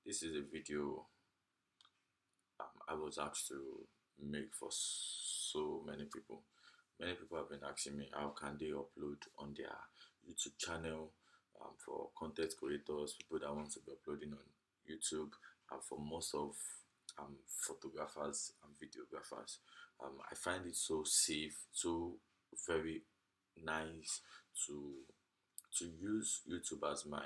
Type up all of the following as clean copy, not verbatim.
This is a video I was asked to make for so many people. Many people have been asking me how can they upload on their YouTube channel, for content creators, people that want to be uploading on YouTube, and for most of photographers and videographers. I find it so safe, so very nice to use YouTube as my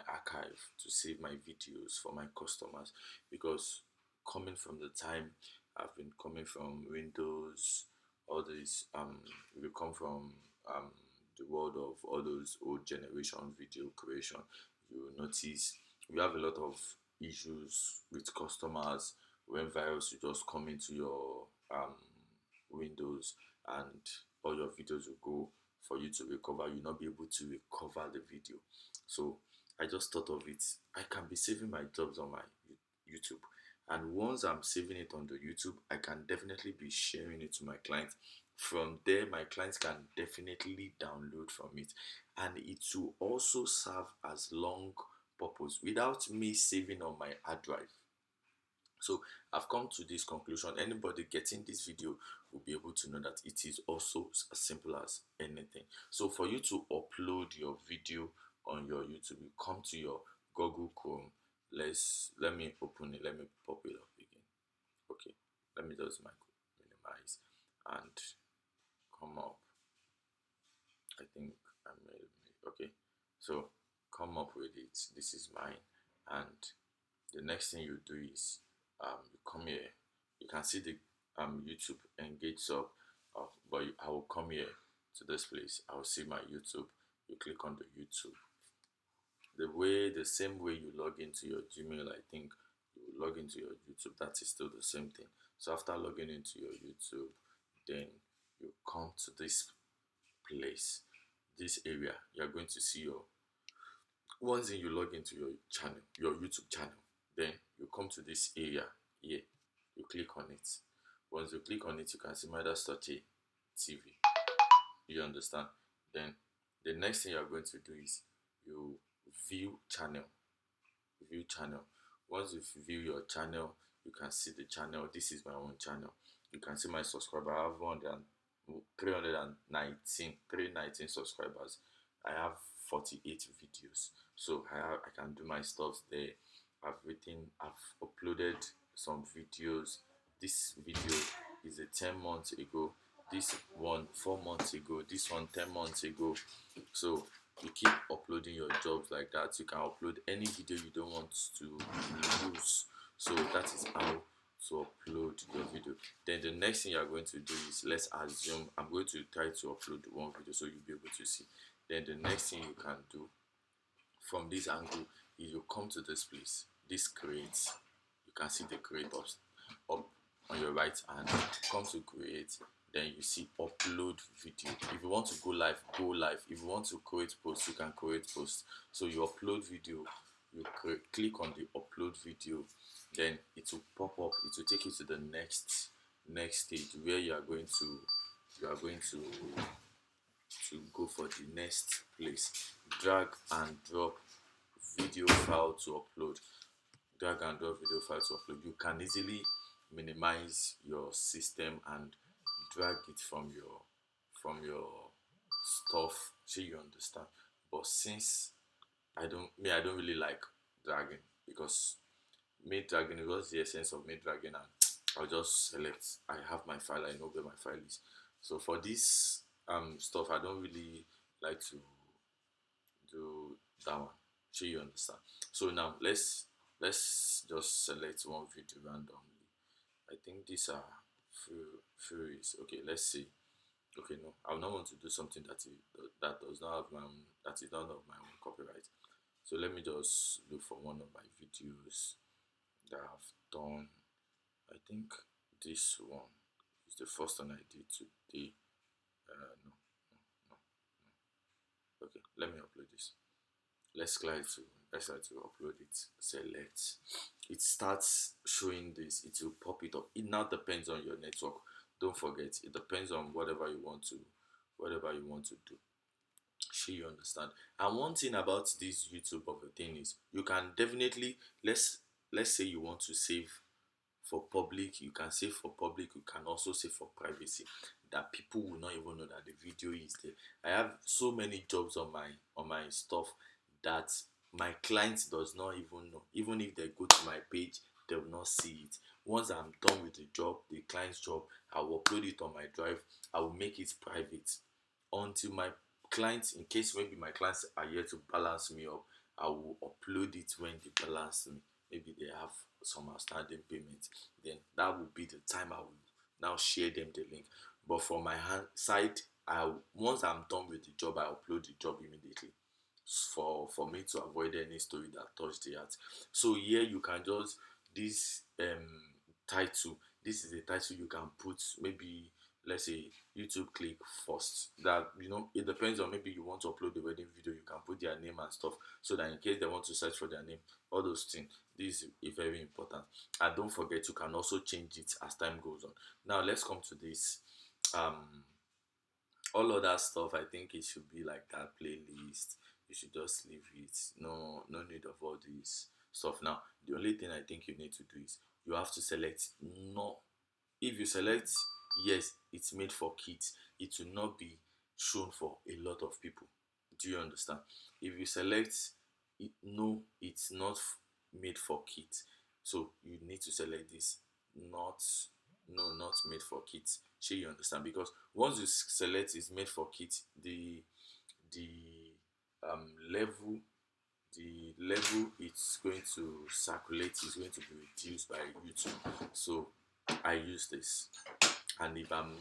archive to save my videos for my customers, because coming from the time I've been coming from Windows, all these we come from the world of all those old generation video creation. You notice we have a lot of issues with customers when virus will just come into your Windows, and all your videos will go. For you to recover, you'll not be able to recover the video. So I just thought of it. I can be saving my jobs on my YouTube, and once I'm saving it on the YouTube, I can definitely be sharing it to my clients. From there, my clients can definitely download from it, and it will also serve as long purpose without me saving on my hard drive. So I've come to this conclusion. Anybody getting this video will be able to know that it is also as simple as anything. So for you to upload your video on your YouTube, you come to your Google Chrome. Let me open it. Let me pop it up again. Okay. Let me just minimize and come up. I think I made it. Okay. So come up with it. This is mine. And the next thing you do is you come here. You can see the YouTube engage up, but I will come here to this place. I will see my YouTube. You click on the YouTube. The same way you log into your Gmail, I think you will log into your YouTube. That is still the same thing. So after logging into your YouTube, then you come to this place, this area. You are going to see your once you log into your channel, your YouTube channel, then you come to this area here. You click on it. Once you click on it, you can see Midas.a TV. You understand? Then the next thing you are going to do is you view channel. View channel. Once you view your channel, you can see the channel. This is my own channel. You can see my subscriber. I have 319 subscribers. I have 48 videos. So I can do my stuff there. I've uploaded some videos. This video is a 10 months ago. This one 4 months ago. This one 10 months ago. So you keep uploading your jobs like that. You can upload any video you don't want to lose. So that is how to upload your video. Then the next thing you are going to do is, let's assume I'm going to try to upload one video so you'll be able to see. Then the next thing you can do from this angle is you come to this place, this create. You can see the create up on your right hand. Come to create, then you see upload video. If you want to go live, go live. If you want to create post, you can create post. So you upload video, you click on the upload video, then it will pop up. It will take you to the next stage where you are going to go for the next place. Drag and drop video file to upload. Drag and drop video file to upload. You can easily minimize your system and drag it from your stuff, so you understand. But since I don't really like dragging, because me dragging, was the essence of me dragging, and I'll just select. I have my file, I know where my file is. So for this stuff, I don't really like to do that one, so you understand. So now let's just select one video randomly. I think these are furries. Okay, let's see. Okay, no, I would not want to do something that does not have my own, that is not of my own copyright. So let me just look for one of my videos that I've done. I think this one is the first one I did today. No. Okay, let me upload this. Let's try to upload it. Select. It starts showing this. It will pop it up. It now depends on your network. Don't forget, it depends on whatever you want to do. Sure, you understand. And one thing about this YouTube of a thing is you can definitely, let's say you want to save for public, you can save for public, you can also save for privacy, that people will not even know that the video is there. I have so many jobs on my stuff that my client does not even know. Even if they go to my page, they will not see it. Once I'm done with the job, the client's job, I will upload it on my drive. I will make it private until my clients, in case maybe my clients are here to balance me up, I will upload it when they balance me. Maybe they have some outstanding payments, then that will be the time I will now share them the link. But from my hand side, once I'm done with the job, I upload the job immediately for me to avoid any story that touched the heart. So here you can just this title. This is a title you can put, maybe let's say YouTube click first. That, it depends on, maybe you want to upload the wedding video, you can put their name and stuff, so that in case they want to search for their name, all those things. This is very important. And don't forget, you can also change it as time goes on. Now let's come to this. Um, all other stuff, I think it should be like that playlist. You should just leave it. No need of all this stuff. Now, the only thing I think you need to do is you have to select no. If you select yes, it's made for kids, it will not be shown for a lot of people. Do you understand? If you select no, it's not made for kids, so you need to select this, not, no, not made for kids. Sure, you understand? Because once you select is made for kids, the level, it's going to circulate is going to be reduced by YouTube. So I use this. And if I'm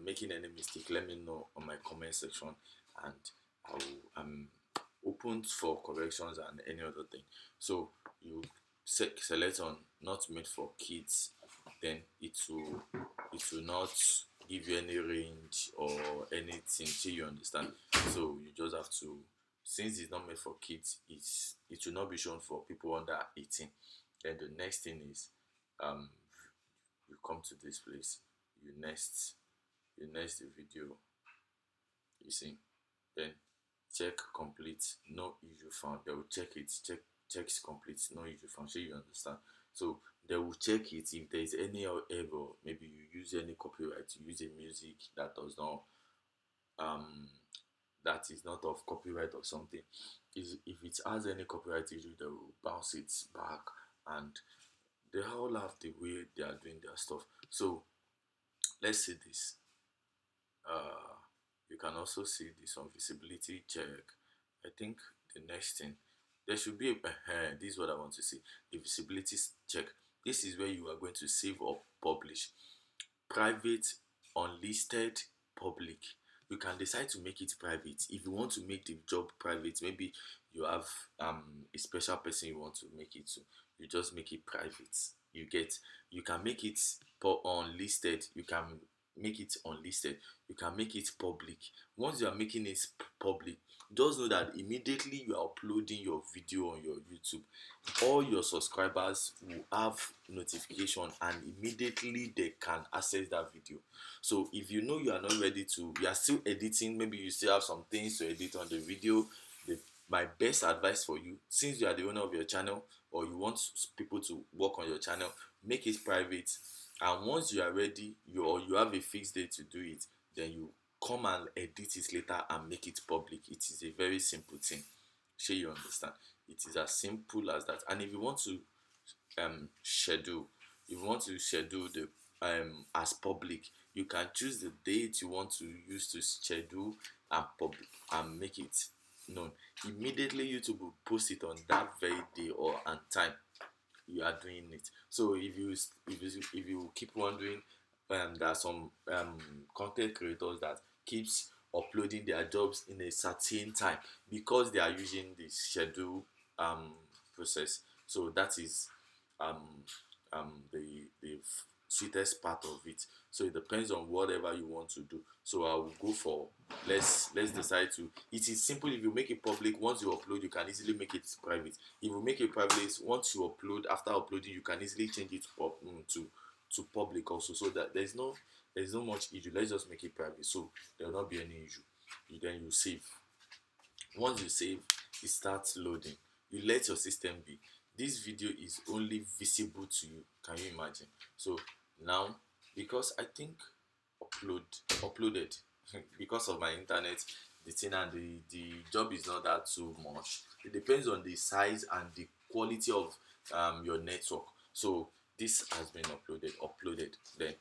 making any mistake, let me know on my comment section, and I'm open for corrections and any other thing. So you select on not made for kids, then it will not give you any range or anything till you understand. So you just have to, since it's not made for kids, it will not be shown for people under 18. Then the next thing is, um you come to this place, you next the video, you see, then check complete, no issue found. They will check it, checks complete, no issue found. So you understand. So they will check it. If there is any error, maybe you use any copyright, you use a music that does not um that is not of copyright or something, is if it has any copyright issue, they will bounce it back. And they all have the way they are doing their stuff. So let's see this. uh you can also see this on visibility check. I think the next thing, there should be this is what I want to see, the visibility check. This is where you are going to save or publish. Private, unlisted, public. You can decide to make it private. If you want to make the job private, maybe you have a special person you want to make it to, you just make it private. You can make it unlisted, you can make it unlisted, you can make it public. Once you are making it public, just know that immediately you are uploading your video on your YouTube, all your subscribers will have notification, and immediately they can access that video. So if you know you are not ready to, you are still editing, maybe you still have some things to edit on the video, my best advice for you, since you are the owner of your channel, or you want people to work on your channel, make it private. And once you are ready, you have a fixed date to do it, then you come and edit it later and make it public. It is a very simple thing. Sure, you understand? It is as simple as that. And if you want to schedule, if you want to schedule the as public, you can choose the date you want to use to schedule and public and make it known. Immediately YouTube will post it on that very day or and time you are doing it. So if you keep wondering, there are some content creators that keeps uploading their jobs in a certain time because they are using the schedule process. So that is the sweetest part of it. So it depends on whatever you want to do. So I will go for, let's decide to, it is simple. If you make it public, once you upload, you can easily make it private. If you make it private, once you upload, after uploading, you can easily change it to public also. So that there's no much issue. Let's just make it private, so there will not be any issue. Then you save. Once you save, it starts loading. You let your system be. This video is only visible to you. Can you imagine? So now, because I think uploaded because of my internet, the thing and the job is not that too much. It depends on the size and the quality of your network. So this has been uploaded. Then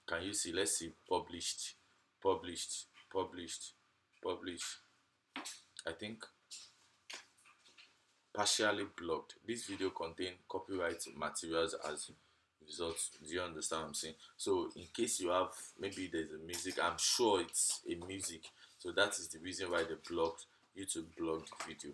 can you see? Let's see, published, published, published, published. I think partially blocked. This video contain copyright materials as result. Do you understand what I'm saying? So in case you have, maybe there's a music, I'm sure it's a music, so that is the reason why they blocked, YouTube blocked the video.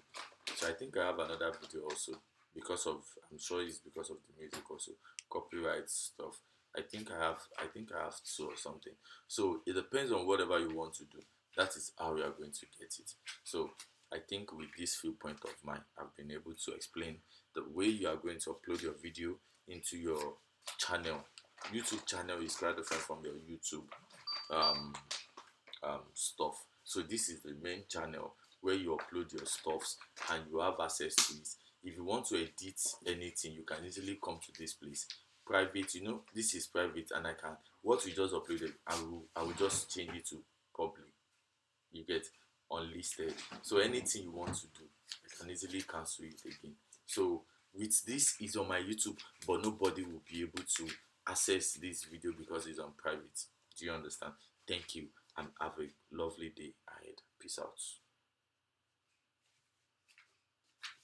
So I think I have another video also, because of, I'm sure it's because of the music also, copyright stuff. I think I have two or something. So it depends on whatever you want to do. That is how you are going to get it. So I think with this few point of mine, I've been able to explain the way you are going to upload your video into your channel. YouTube channel is quite different from your YouTube um, stuff. So this is the main channel where you upload your stuffs and you have access to it. If you want to edit anything, you can easily come to this place. Private, this is private, and I can, what we just uploaded, I will just change it to public. You get unlisted. So anything you want to do, you can easily cancel it again. So with this, is on my YouTube, but nobody will be able to access this video because it's on private. Do you understand? Thank you and have a lovely day ahead. Peace out.